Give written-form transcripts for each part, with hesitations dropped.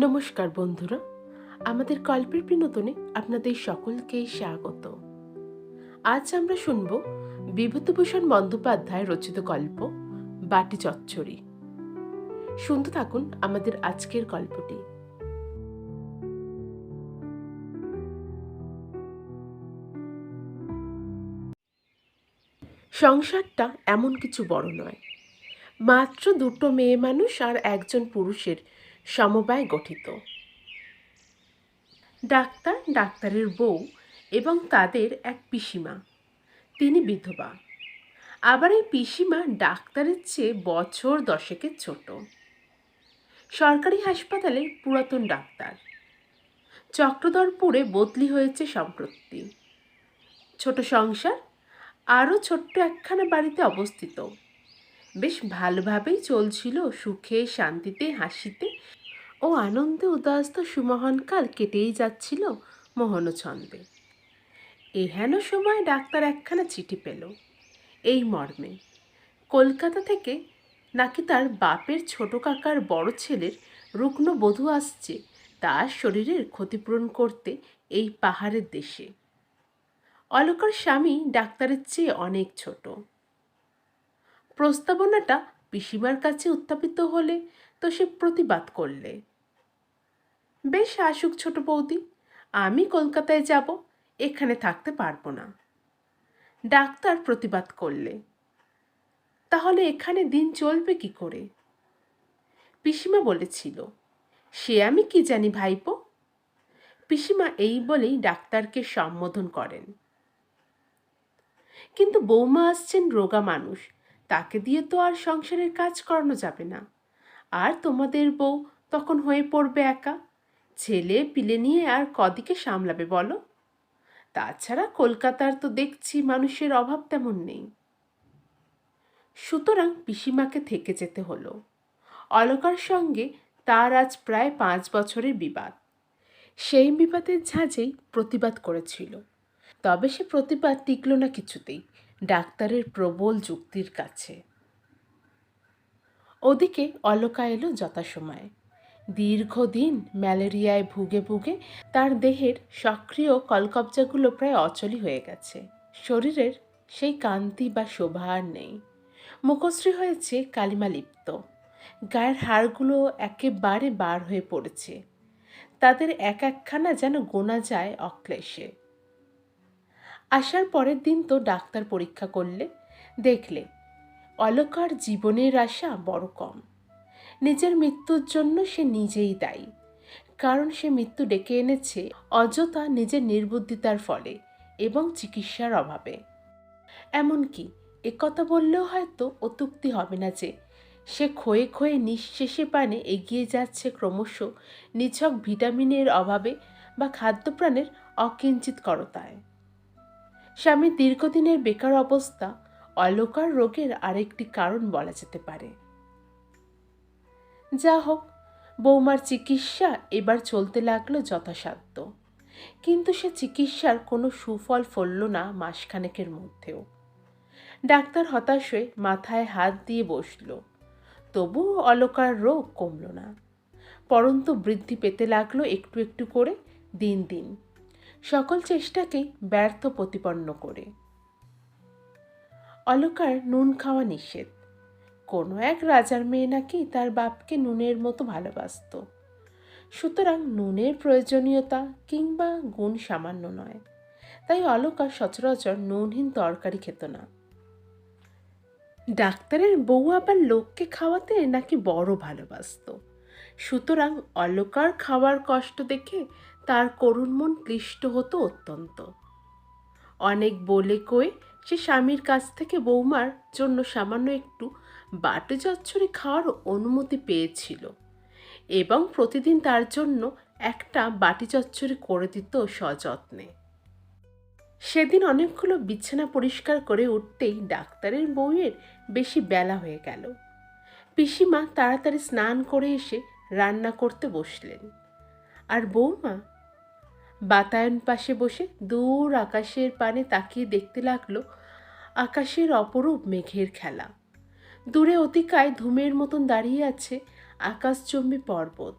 নমস্কার বন্ধুরা, আমাদের গল্পের বিনোদনে আপনাদের সকলকে স্বাগত। আজ আমরা শুনব বিভূতিভূষণ বন্দ্যোপাধ্যায় রচিত গল্প বাটি চচ্চড়ি। শুনতে থাকুন আমাদের আজকের গল্পটি। সংসারটা এমন কিছু বড় নয়, মাত্র দুটো মেয়ে মানুষ আর একজন পুরুষের সমবায় গঠিত। ডাক্তার, ডাক্তারের বউ এবং তাদের এক পিসিমা, তিনি বিধবা। আবার এই পিসিমা ডাক্তারের চেয়ে বছর 10 ছোট। সরকারি হাসপাতালে পুরাতন ডাক্তার। চক্রধরপুরে বদলি হয়েছে সম্প্রতি। ছোট সংসার, আরও ছোট্ট একখানা বাড়িতে অবস্থিত। বেশ ভালোভাবেই চলছিল, সুখে শান্তিতে হাসিতে ও আনন্দে উদাস্ত সুমহানকাল কেটেই যাচ্ছিল মোহনছন্দে। এহেন সময় ডাক্তার একখানা চিঠি পেল, এই মর্মে: কলকাতা থেকে নাকি তার বাপের ছোট কাকার বড় ছেলের রুগ্ন বধূ আসছে তার শরীরের ক্ষতিপূরণ করতে এই পাহাড়ের দেশে। অলকার স্বামী ডাক্তারের চেয়ে অনেক ছোট। প্রস্তাবনাটা পিসিমার কাছে উত্থাপিত হলে তো সে প্রতিবাদ করলে। বেশ আসুক ছোট বৌদি, আমি কলকাতায় যাব, এখানে থাকতে পারবো না। ডাক্তার প্রতিবাদ করলে, তাহলে এখানে দিন চলবে কি করে? পিসিমা বলেছিল, সে আমি কি জানি ভাইপো। পিসিমা এই বলেই ডাক্তারকে সম্বোধন করেন। কিন্তু বৌমা আসছেন রোগা মানুষ, তাকে দিয়ে তো আর সংসারের কাজ করানো যাবে না। আর তোমাদের বউ তখন হয়ে পড়বে একা, ছেলে পিলে নিয়ে আর কদিকে সামলাবে বলো? তাছাড়া কলকাতার তো দেখছি মানুষের অভাব তেমন নেই। সুতরাং পিসিমাকে থেকে যেতে হলো। অলকার সঙ্গে তার আজ প্রায় 5 বছরের বিবাদ। সেই বিবাদের ঝাঁজেই প্রতিবাদ করেছিল, তবে সে প্রতিবাদ টিকল না কিছুতেই ডাক্তারের প্রবল যুক্তির কাছে। ওদিকে অলকা এলো যথাসময়ে। দীর্ঘদিন ম্যালেরিয়ায় ভুগে ভুগে তার দেহের সক্রিয় কলকবজাগুলো প্রায় অচলই হয়ে গেছে। শরীরের সেই কান্তি বা শোভা আর নেই। মুখশ্রী হয়েছে কালিমালিপ্ত। গায়ের হাড়গুলো একেবারে বার হয়ে পড়েছে, তাদের এক একখানা যেন গোনা যায় অক্লেশে। আসার পরের দিন তো ডাক্তার পরীক্ষা করলে, দেখলে অলকার জীবনের আশা বড় কম। নিজের মৃত্যুর জন্য সে নিজেই দায়ী, কারণ সে মৃত্যু ডেকে এনেছে অযথা নিজের নির্বুদ্ধিতার ফলে এবং চিকিৎসার অভাবে। এমনকি একথা বললেও হয়তো অত্যুক্তি হবে না যে সে ক্ষয়ে ক্ষয়ে নিঃশেষে পানে এগিয়ে যাচ্ছে ক্রমশ নিছক ভিটামিনের অভাবে বা খাদ্যপ্রাণের অকিঞ্চিৎকরতায়। স্বামীর দীর্ঘদিনের বেকার অবস্থা অলকার রোগের আরেকটি কারণ বলা যেতে পারে। যা হোক, বৌমার চিকিৎসা এবার চলতে লাগলো যথাসাধ্য, কিন্তু সে চিকিৎসার কোনো সুফল ফলল না মাসখানেকের মধ্যেও। ডাক্তার হতাশ হয়ে মাথায় হাত দিয়ে বসল, তবুও অলকার রোগ কমল না, পরন্তু বৃদ্ধি পেতে লাগলো একটু একটু করে দিন দিন, সকল চেষ্টাকেই ব্যর্থ প্রতিপন্ন করে। অলকার নুন খাওয়া নিষেধ। কোনো এক রাজার মেয়ে নাকি তার বাপকে নুনের মতো ভালোবাসত, সুতরাং নুনের প্রয়োজনীয়তা কিংবা গুণ সামান্য নয়, তাই অলকা সচরাচর নুনহীন তরকারি খেত না। ডাক্তারের বউ আবার লোককে খাওয়াতে নাকি বড় ভালোবাসত, সুতরাং অলকার খাওয়ার কষ্ট দেখে তার করুণ মন ক্লিষ্ট হতো অত্যন্ত। অনেক বলে কয়ে সে স্বামীর কাছ থেকে বৌমার জন্য সামান্য একটু বাটি চচ্চড়ি খাওয়ার অনুমতি পেয়েছিল এবং প্রতিদিন তার জন্য একটা বাটি চচ্চড়ি করে দিত সযত্নে। সেদিন অনেকগুলো বিছানা পরিষ্কার করে উঠতেই ডাক্তারের বউয়ের বেশি বেলা হয়ে গেল। পিসিমা তাড়াতাড়ি স্নান করে এসে রান্না করতে বসলেন, আর বৌমা বাতায়ন পাশে বসে দূর আকাশের পানে তাকিয়ে দেখতে লাগলো আকাশের অপরূপ মেঘের খেলা। দূরে অতিকায় ধূমের মতন দাঁড়িয়ে আছে আকাশচুম্বী পর্বত,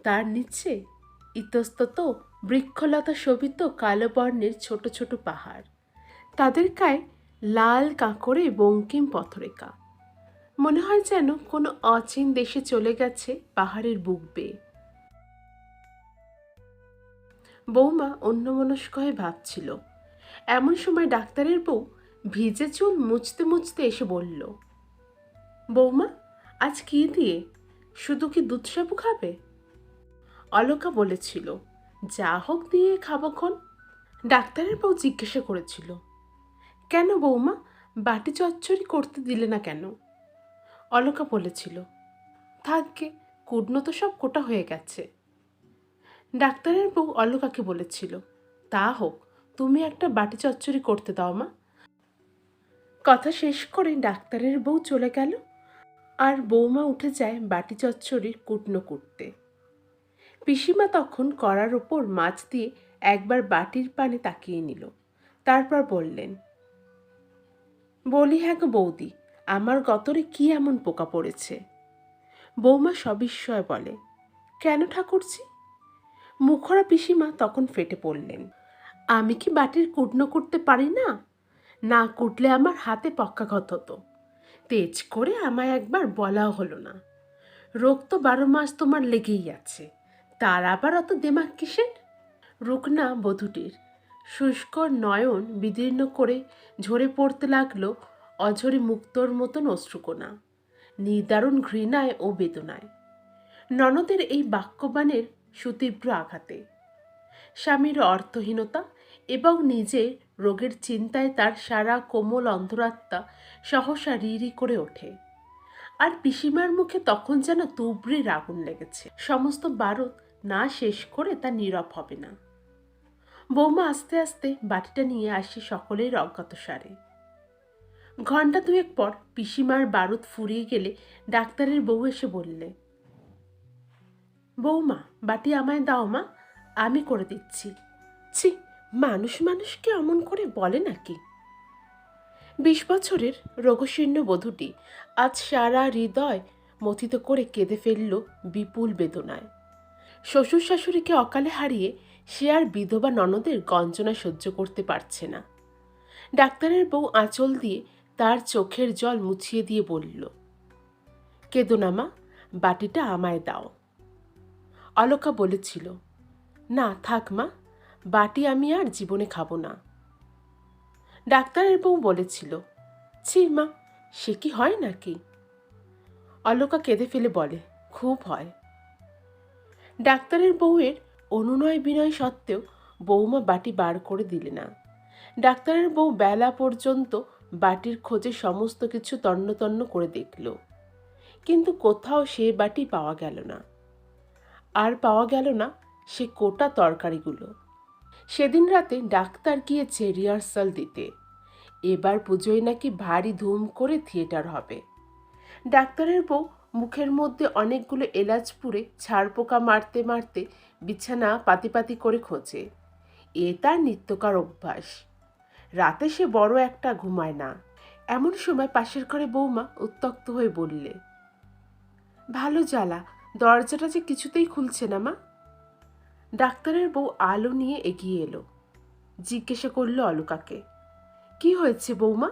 তার নিচে ইতস্তত বৃক্ষলতা শোভিত কালো বর্ণের ছোট ছোট পাহাড়, তাদের গায়ে লাল কাঁকড়ে বঙ্কিম পথরেখা। মনে হয় যেন কোনো অচিন দেশে চলে গেছে পাহাড়ের বুক বেয়ে। বৌমা অন্যমনস্ক হয়ে ভাবছিল। এমন সময় ডাক্তারের বউ ভিজে চুল মুছতে মুছতে এসে বলল, বৌমা, আজ কি দিয়ে? শুধু কি দুধ সাবু খাবে? অলকা বলেছিল, যা হোক দিয়ে খাবক্ষণ। ডাক্তারের বউ জিজ্ঞাসা করেছিল, কেন বৌমা, বাটি চচ্চড়ি করতে দিলে না কেন? অলকা বলেছিল, থাকবে, কুটনো তো সব কোটা হয়ে গেছে। ডাক্তারের বউ অলকাকে বলেছিল, তা হোক, তুমি একটা বাটি চচ্চড়ি করতে দাও মা। কথা শেষ করে ডাক্তারের বউ চলে গেল, আর বৌমা উঠে যায় বাটি চচ্চড়ির কুটনো কুটতে। পিসিমা তখন কড়ার ওপর মাছ দিয়ে একবার বাটির পানে তাকিয়ে নিল, তারপর বললেন, বলি, হ্যাঁ গো বৌদি, আমার গতরে কি এমন পোকা পড়েছে? বৌমা সবিস্ময়ে বলে, কেন ঠাকুরজি? মুখরা পিসিমা তখন ফেটে পড়লেন, আমি কি বাটির কুটনো করতে পারি না? না কুটলে আমার হাতে পক্ষাঘাত হতো। তেজ করে আমায় একবার বলাও হলো না। রোগ তো 12 মাস তোমার লেগেই আছে, তার আবার অত দেমাক কিসের? রুকনা বধূটির শুষ্ক নয়ন বিদীর্ণ করে ঝরে পড়তে লাগলো অঝরে মুক্তোর মতন অশ্রুকণা, নিদারুণ ঘৃণায় ও বেদনায়। ননদের এই বাক্যবাণের সুতীব্র আঘাতে স্বামীর অর্থহীনতা এবং নিজের রোগের চিন্তায় তার সারা কোমল অন্তরাত্মা সহসা রি করে ওঠে। আর পিসিমার মুখে তখন যেন তুবড়ির আগুন লেগেছে, সমস্ত বারুদ না শেষ করে তা নীরব হবে না। বৌমা আস্তে আস্তে বাটিটা নিয়ে আসে সকলের অজ্ঞাতসারে। ঘণ্টা দুয়েক পর পিসিমার বারুদ ফুরিয়ে গেলে ডাক্তারের বউ এসে বললে, বৌমা, বাটি আমায় দাও মা, আমি করে দিচ্ছি। ছি, মানুষ মানুষকে অমন করে বলে নাকি? 20 বছরের রোগশীর্ণ বধূটি আজ সারা হৃদয় মথিত করে কেঁদে ফেলল বিপুল বেদনায়। শ্বশুর শাশুড়িকে অকালে হারিয়ে সে আর বিধবা ননদের গঞ্জনা সহ্য করতে পারছে না। ডাক্তারের বউ আঁচল দিয়ে তার চোখের জল মুছিয়ে দিয়ে বলল, কেঁদো না মা, বাটিটা আমায় দাও। অলকা বলেছিল, না থাক মা, বাটি আমি আর জীবনে খাবো না। ডাক্তারের বউ বলেছিল, ছি মা, সে কি হয় নাকি? অলকা কেঁদে ফেলে বলে, খুব হয়। ডাক্তারের বউয়ের অনুনয় বিনয় সত্ত্বেও বৌমা বাটি বার করে দিলে না। ডাক্তারের বউ বেলা পর্যন্ত বাটির খোঁজে সমস্ত কিছু তন্ন তন্ন করে দেখল, কিন্তু কোথাও সে বাটি পাওয়া গেল না। আর পাওয়া গেল না সে কোটা তরকারিগুলো। সেদিন রাতে ডাক্তার গিয়েছে রিহার্সাল দিতে। এবার পুজোয় নাকি ভারী ধুম করে থিয়েটার হবে। ডাক্তারের বউ মুখের মধ্যে অনেকগুলো এলাচ পুড়ে ছাড় পোকা মারতে মারতে বিছানা পাতি পাতি করে খোঁজে। এ তার নিত্যকার অভ্যাস। রাতে সে বড় একটা ঘুমায় না। এমন সময় পাশের ঘরে বৌমা উত্তক্ত হয়ে বললে, ভালো জ্বালা, দরজাটা যে কিছুতেই খুলছে না মা। ডাক্তারের বউ আলো নিয়ে এগিয়ে এলো, জিজ্ঞাসা করলো অলকাকে, কি হয়েছে বৌমা?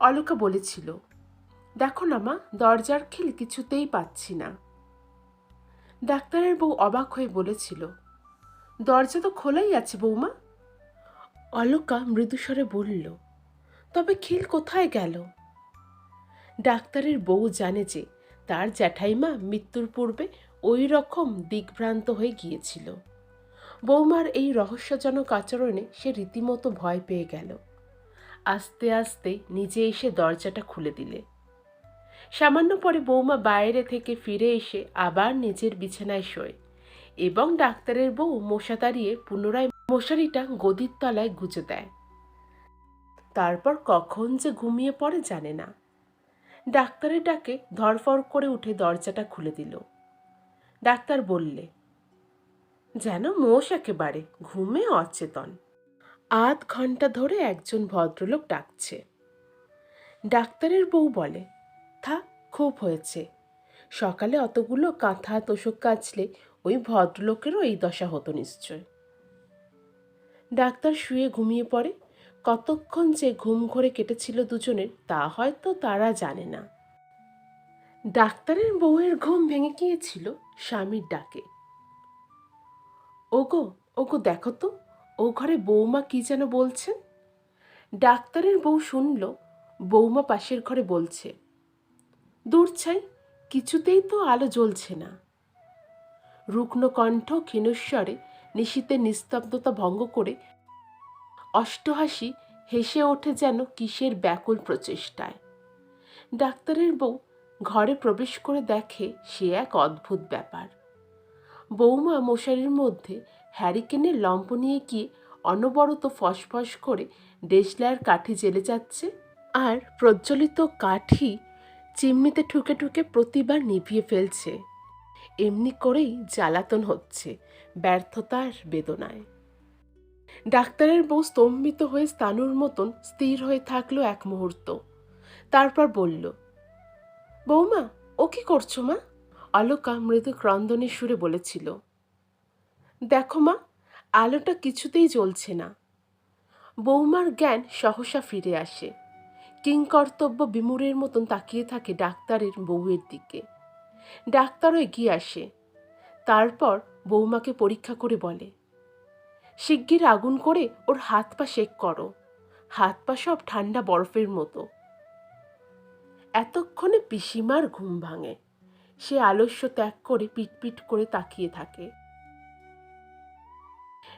অলকা বলেছিল, দেখো না মা, দরজার খিল কিছুতেই পাচ্ছি না। ডাক্তারের বউ অবাক হয়ে বলেছিল, দরজা তো খোলাই আছে বৌমা। অলকা মৃদুস্বরে বলল, তবে খিল কোথায় গেল? ডাক্তারের বউ জানে যে তার জ্যাঠাইমা মৃত্যুর পূর্বে ওই রকম দিগ্ভ্রান্ত হয়ে গিয়েছিল। বৌমার এই রহস্যজনক আচরণে সে রীতিমতো ভয় পেয়ে গেল। আস্তে আস্তে নিজে এসে দরজাটা খুলে দিলে। সামান্য পরে বৌমা বাইরে থেকে ফিরে এসে আবার নিজের বিছানায় শোয় এবং ডাক্তারের বউ মশা তাড়িয়ে পুনরায় মশারিটা গদির তলায় গুজে দেয়। তারপর কখন যে ঘুমিয়ে পড়ে জানে না। ডাক্তারের ডাকে ধরফর করে উঠে দরজাটা খুলে দিল। ডাক্তার বললে, যেন মোষ একেবারে, ঘুমে অচেতন। আধ ঘন্টা ধরে একজন ভদ্রলোক ডাকছে। ডাক্তারের বউ বলে, থাক, খুব হয়েছে, সকালে অতগুলো কাঁথা তোষক কাচলে ওই ভদ্রলোকেরও এই দশা হতো নিশ্চয়। ডাক্তার শুয়ে ঘুমিয়ে পড়ে। কতক্ষণ যে ঘুম ঘরে কেটেছিল দুজনের তা হয়তো তারা জানে না। ডাক্তারের বউয়ের ঘুম ভেঙে গিয়েছিল স্বামীর ডাকে। ওগো, ওগো দেখো তো, ও ঘরে বৌমা কি যেন বলছেন। ডাক্তারের বউ শুনল বৌমা পাশের ঘরে বলছে, দূর ছাই, কিছুতেই তো আলো জ্বলছে না। রুগ্ন কণ্ঠ ক্ষীণস্বরে নিশীথের নিস্তব্ধতা ভঙ্গ করে অষ্টহাসি হেসে ওঠে যেন কিসের ব্যাকুল প্রচেষ্টায়। ডাক্তারের বউ ঘরে প্রবেশ করে দেখে সে এক অদ্ভুত ব্যাপার। বৌমা মশারির মধ্যে হ্যারিকেনের লম্প নিয়ে গিয়ে অনবরত ফসফস করে দেশলাইয়ের কাঠি জ্বেলে যাচ্ছে, আর প্রজ্বলিত কাঠি চিমনিতে ঠুকে ঠুকে প্রতিবার নিভিয়ে ফেলছে। এমনি করেই জ্বালাতন হচ্ছে ব্যর্থতার বেদনায়। ডাক্তারের বউ স্তম্ভিত হয়ে স্থাণুর মতন স্থির হয়ে থাকলো এক মুহূর্ত, তারপর বলল, বৌমা, ও কি করছো মা? অলকা মৃদু ক্রন্দনের সুরে বলেছিল। দেখো মা, আলোটা কিছুতেই জ্বলছে না। বৌমার জ্ঞান সহসা ফিরে আসে। কিংকর্তব্য বিমূঢ়ের মতন তাকিয়ে থাকে ডাক্তারের বউয়ের দিকে। ডাক্তারও এগিয়ে আসে। তারপর বৌমাকে পরীক্ষা করে বলে, শিগগির আগুন করে ওর হাত পা সেঁক করো, হাত পা সব ঠান্ডা বরফের মতো। এতক্ষণে পিসিমার ঘুম ভাঙে। সে আলস্য ত্যাগ করে পিটপিট করে তাকিয়ে থাকে।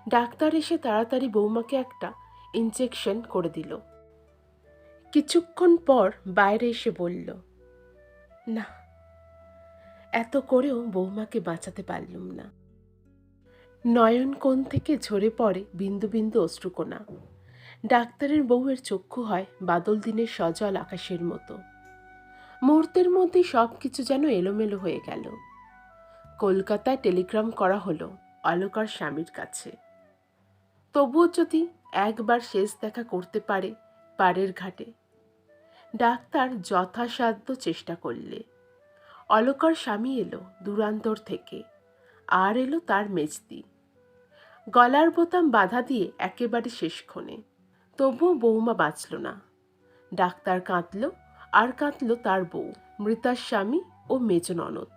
ডাক্তার এসে তাড়াতাড়ি বৌমাকে একটা ইনজেকশন করে দিল। কিছুক্ষণ পর বাইরে এসে বলল, না, এত করেও বৌমাকে বাঁচাতে পারলুম না। নয়ন কোণ থেকে ঝরে পড়ে বিন্দু বিন্দু অশ্রুকণা। ডাক্তারের বউয়ের চক্ষু হয় বাদল দিনের সজল আকাশের মতো। মুহূর্তের মধ্যে সব কিছু যেন এলোমেলো হয়ে গেল। কলকাতায় টেলিগ্রাম করা হলো অলকার স্বামীর কাছে। তবুও যদি একবার শেষ দেখা করতে পারে পাড়ের ঘাটে। ডাক্তার যথাসাধ্য চেষ্টা করলে। অলকার স্বামী এলো দূরান্তর থেকে, আর এলো তার মেজদি। গলার বোতাম বাধা দিয়ে একেবারে শেষক্ষণে। তবুও বৌমা বাঁচল না। ডাক্তার কাঁদল, আর কাঁদল তার বউ, মৃতার স্বামী ও মেজ ননদ।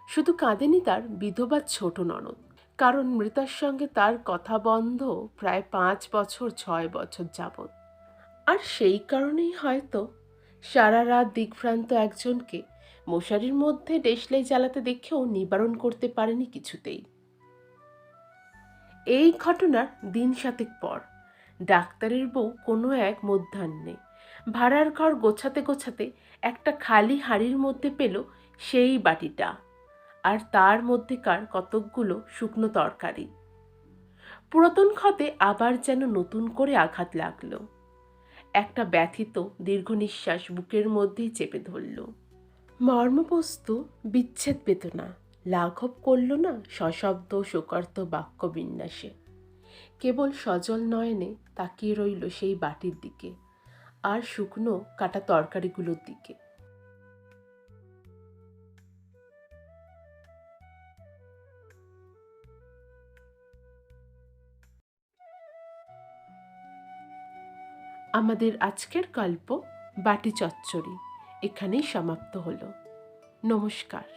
শুধু কাঁদেনি তার বিধবা ছোট ননদ, কারণ মৃতার সঙ্গে তার কথা বন্ধ প্রায় 5 বছর 6 বছর যাবৎ। আর সেই কারণেই হয়তো সারা রাত দিগ্ভ্রান্ত একজনকে মশারির মধ্যে দেশলাই জ্বালাতে দেখেও নিবারণ করতে পারেনি কিছুতেই। এই ঘটনার দিন 7 পর ডাক্তারের বউ কোনো এক মধ্যাহ্নে ভাড়ার ঘর গোছাতে গোছাতে একটা খালি হাঁড়ির মধ্যে পেল সেই বাটিটা, আর তার মধ্যেকার কতকগুলো শুকনো তরকারি। পুরাতন ক্ষতে আবার যেন নতুন করে আঘাত লাগলো। একটা ব্যথিত দীর্ঘ নিঃশ্বাস বুকের মধ্যেই চেপে ধরল। মর্মবস্তু বিচ্ছেদ বেদনা লাঘব করল না সশব্দ শোকার্ত বাক্য বিন্যাসে। কেবল সজল নয়নে তাকিয়ে রইল সেই বাটির দিকে আর শুকনো কাটা তরকারিগুলোর দিকে। আমাদের আজকের গল্প বাটি চচ্চড়ি এখানেই সমাপ্ত হলো। নমস্কার।